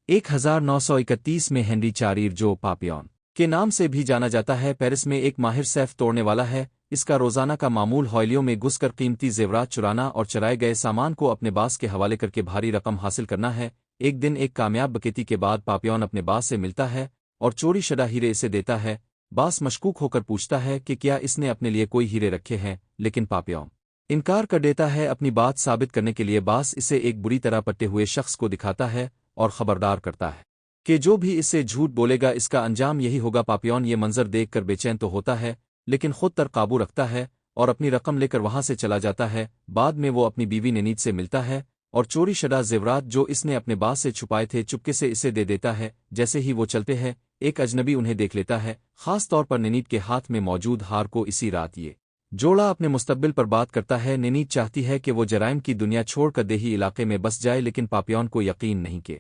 1931 میں ہنری چاریر جو پاپیون کے نام سے بھی جانا جاتا ہے پیرس میں ایک ماہر سیف توڑنے والا ہے۔ اس کا روزانہ کا معمول ہوئلیوں میں گھس کر قیمتی زیورات چرانا اور چرائے گئے سامان کو اپنے باس کے حوالے کر کے بھاری رقم حاصل کرنا ہے۔ ایک دن ایک کامیاب بکیتی کے بعد پاپیون اپنے باس سے ملتا ہے اور چوری شدہ ہیرے اسے دیتا ہے۔ باس مشکوک ہو کر پوچھتا ہے کہ کیا اس نے اپنے لیے کوئی ہیرے رکھے ہیں، لیکن پاپیون انکار کر دیتا ہے۔ اپنی بات ثابت کرنے کے لیے باس اسے ایک بری طرح پٹے ہوئے شخص کو دکھاتا ہے اور خبردار کرتا ہے کہ جو بھی اس سے جھوٹ بولے گا اس کا انجام یہی ہوگا۔ پاپیون یہ منظر دیکھ کر بے چین تو ہوتا ہے، لیکن خود پر قابو رکھتا ہے اور اپنی رقم لے کر وہاں سے چلا جاتا ہے۔ بعد میں وہ اپنی بیوی نینیت سے ملتا ہے اور چوری شدہ زیورات جو اس نے اپنے باس سے چھپائے تھے چپکے سے اسے دے دیتا ہے۔ جیسے ہی وہ چلتے ہیں ایک اجنبی انہیں دیکھ لیتا ہے، خاص طور پر نینیت کے ہاتھ میں موجود ہار کو۔ اسی رات یہ جوڑا اپنے مستقبل پر بات کرتا ہے۔ نینیت چاہتی ہے کہ وہ جرائم کی دنیا چھوڑ کر دیہی علاقے میں بس جائے، لیکن پاپیون کو یقین نہیں کہ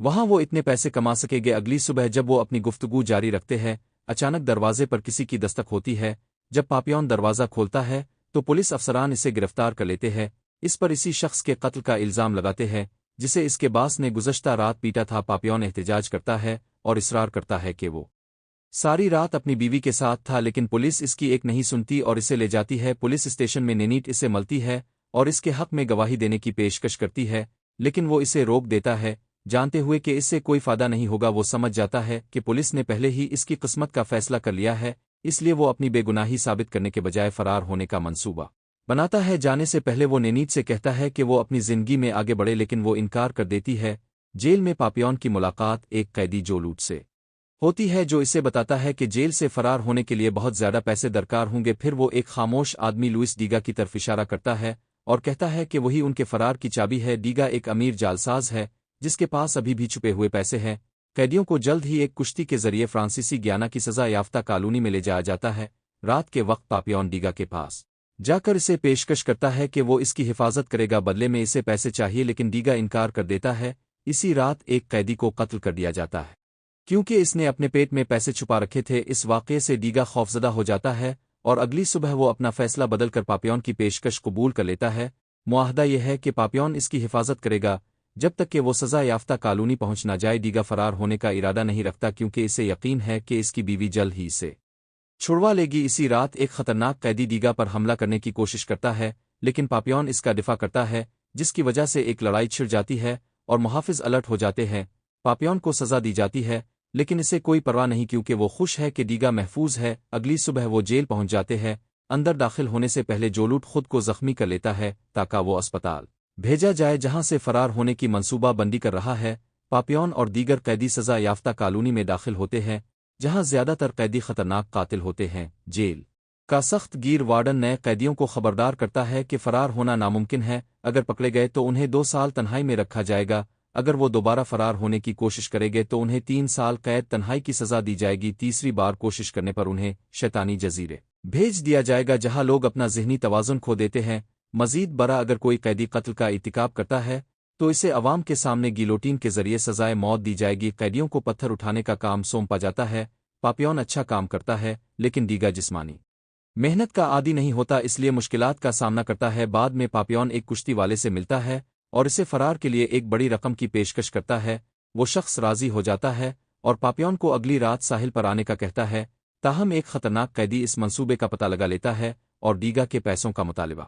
وہاں وہ اتنے پیسے کما سکے گے۔ اگلی صبح جب وہ اپنی گفتگو جاری رکھتے ہیں، اچانک دروازے پر کسی کی دستک ہوتی ہے۔ جب پاپیون دروازہ کھولتا ہے تو پولیس افسران اسے گرفتار کر لیتے ہیں۔ اس پر اسی شخص کے قتل کا الزام لگاتے ہیں جسے اس کے باس نے گزشتہ رات پیٹا تھا۔ پاپیون احتجاج کرتا ہے اور اصرار کرتا ہے کہ وہ ساری رات اپنی بیوی کے ساتھ تھا، لیکن پولیس اس کی ایک نہیں سنتی اور اسے لے جاتی ہے۔ پولیس اسٹیشن میں نینیٹ اسے ملتی ہے اور اس کے حق میں گواہی دینے کی پیشکش کرتی ہے، لیکن وہ اسے روک دیتا ہے، جانتے ہوئے کہ اس سے کوئی فائدہ نہیں ہوگا۔ وہ سمجھ جاتا ہے کہ پولیس نے پہلے ہی اس کی قسمت کا فیصلہ کر لیا ہے، اس لیے وہ اپنی بے گناہی ثابت کرنے کے بجائے فرار ہونے کا منصوبہ بناتا ہے۔ جانے سے پہلے وہ نینیت سے کہتا ہے کہ وہ اپنی زندگی میں آگے بڑھے، لیکن وہ انکار کر دیتی ہے۔ جیل میں پاپیون کی ملاقات ایک قیدی جو لوٹ سے ہوتی ہے، جو اسے بتاتا ہے کہ جیل سے فرار ہونے کے لیے بہت زیادہ پیسے درکار ہوں گے۔ پھر وہ ایک خاموش آدمی لوئس ڈیگا کی طرف اشارہ کرتا ہے اور کہتا ہے کہ وہی ان کے فرار کی چابی ہے۔ ڈیگا ایک امیر جعلساز ہے جس کے پاس ابھی بھی چھپے ہوئے پیسے ہیں۔ قیدیوں کو جلد ہی ایک کشتی کے ذریعے فرانسیسی گیانا کی سزا یافتہ کالونی میں لے جایا جاتا ہے۔ رات کے وقت پاپیون ڈیگا کے پاس جا کر اسے پیشکش کرتا ہے کہ وہ اس کی حفاظت کرے گا، بدلے میں اسے پیسے چاہیے، لیکن ڈیگا انکار کر دیتا ہے۔ اسی رات ایک قیدی کو قتل کر دیا جاتا ہے کیونکہ اس نے اپنے پیٹ میں پیسے چھپا رکھے تھے۔ اس واقعے سے ڈیگا خوفزدہ ہو جاتا ہے اور اگلی صبح وہ اپنا فیصلہ بدل کر پاپیون کی پیشکش قبول کر لیتا ہے۔ معاہدہ یہ ہے کہ پاپیون اس کی حفاظت کرے گا جب تک کہ وہ سزا یافتہ کالونی پہنچ نہ جائے۔ ڈیگا فرار ہونے کا ارادہ نہیں رکھتا کیونکہ اسے یقین ہے کہ اس کی بیوی جلد ہی اسے چھڑوا لے گی۔ اسی رات ایک خطرناک قیدی ڈیگا پر حملہ کرنے کی کوشش کرتا ہے، لیکن پاپیون اس کا دفاع کرتا ہے، جس کی وجہ سے ایک لڑائی چھڑ جاتی ہے اور محافظ الرٹ ہو جاتے ہیں۔ پاپیون کو سزا دی جاتی ہے، لیکن اسے کوئی پرواہ نہیں کیونکہ وہ خوش ہے کہ ڈیگا محفوظ ہے۔ اگلی صبح وہ جیل پہنچ جاتے ہیں۔ اندر داخل ہونے سے پہلے جولوٹ خود کو زخمی کر لیتا ہے تاکہ وہ اسپتال بھیجا جائے جہاں سے فرار ہونے کی منصوبہ بندی کر رہا ہے۔ پاپیون اور دیگر قیدی سزا یافتہ کالونی میں داخل ہوتے ہیں جہاں زیادہ تر قیدی خطرناک قاتل ہوتے ہیں۔ جیل کا سخت گیر وارڈن نئے قیدیوں کو خبردار کرتا ہے کہ فرار ہونا ناممکن ہے، اگر پکڑے گئے تو انہیں 2 سال تنہائی میں رکھا جائے گا، اگر وہ دوبارہ فرار ہونے کی کوشش کرے گے تو انہیں 3 سال قید تنہائی کی سزا دی جائے گی۔ تیسری بار کوشش کرنے پر انہیں شیطانی جزیرے بھیج دیا جائے گا جہاں لوگ اپنا ذہنی توازن کھو دیتے ہیں۔ مزید برآں اگر کوئی قیدی قتل کا ارتکاب کرتا ہے تو اسے عوام کے سامنے گیلوٹین کے ذریعے سزائے موت دی جائے گی۔ قیدیوں کو پتھر اٹھانے کا کام سونپا جاتا ہے۔ پاپیون اچھا کام کرتا ہے، لیکن ڈیگا جسمانی محنت کا عادی نہیں ہوتا، اس لیے مشکلات کا سامنا کرتا ہے۔ بعد میں پاپیون ایک کشتی والے سے ملتا ہے اور اسے فرار کے لیے ایک بڑی رقم کی پیشکش کرتا ہے۔ وہ شخص راضی ہو جاتا ہے اور پاپیون کو اگلی رات ساحل پر آنے کا کہتا ہے۔ تاہم ایک خطرناک قیدی اس منصوبے کا پتہ لگا لیتا ہے اور ڈیگا کے پیسوں کا مطالبہ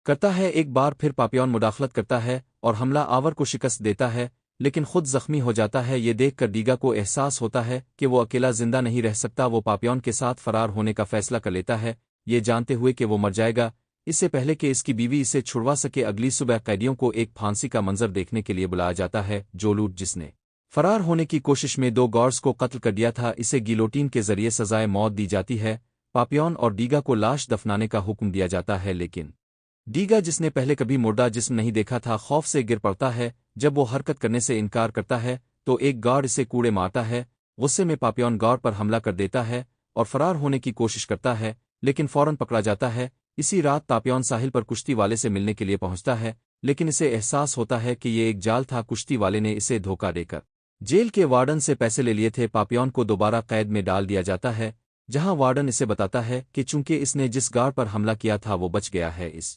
کرتا ہے۔ ایک بار پھر پاپیون مداخلت کرتا ہے اور حملہ آور کو شکست دیتا ہے، لیکن خود زخمی ہو جاتا ہے۔ یہ دیکھ کر ڈیگا کو احساس ہوتا ہے کہ وہ اکیلا زندہ نہیں رہ سکتا۔ وہ پاپیون کے ساتھ فرار ہونے کا فیصلہ کر لیتا ہے، یہ جانتے ہوئے کہ وہ مر جائے گا اس سے پہلے کہ اس کی بیوی اسے چھڑوا سکے۔ اگلی صبح قیدیوں کو ایک پھانسی کا منظر دیکھنے کے لیے بلایا جاتا ہے۔ جولوٹ، جس نے فرار ہونے کی کوشش میں 2 گارڈز کو قتل کر دیا تھا، اسے گیلوٹین کے ذریعے سزائے موت دی جاتی ہے۔ پاپیون اور ڈیگا کو لاش دفنانے کا حکم دیا جاتا ہے، لیکن ڈیگا، جس نے پہلے کبھی مردہ جسم نہیں دیکھا تھا، خوف سے گر پڑتا ہے۔ جب وہ حرکت کرنے سے انکار کرتا ہے تو ایک گارڈ اسے کوڑے مارتا ہے۔ غصے میں پاپیون گارڈ پر حملہ کر دیتا ہے اور فرار ہونے کی کوشش کرتا ہے، لیکن فوراً پکڑا جاتا ہے۔ اسی رات پاپیون ساحل پر کشتی والے سے ملنے کے لیے پہنچتا ہے، لیکن اسے احساس ہوتا ہے کہ یہ ایک جال تھا، کشتی والے نے اسے دھوکہ دے کر جیل کے وارڈن سے پیسے لے لیے تھے۔ پاپیون کو دوبارہ قید میں ڈال دیا جاتا ہے، جہاں وارڈن اسے بتاتا ہے کہ چونکہ اس نے جس گارڈ پر حملہ کیا تھا وہ بچ گیا ہے، اس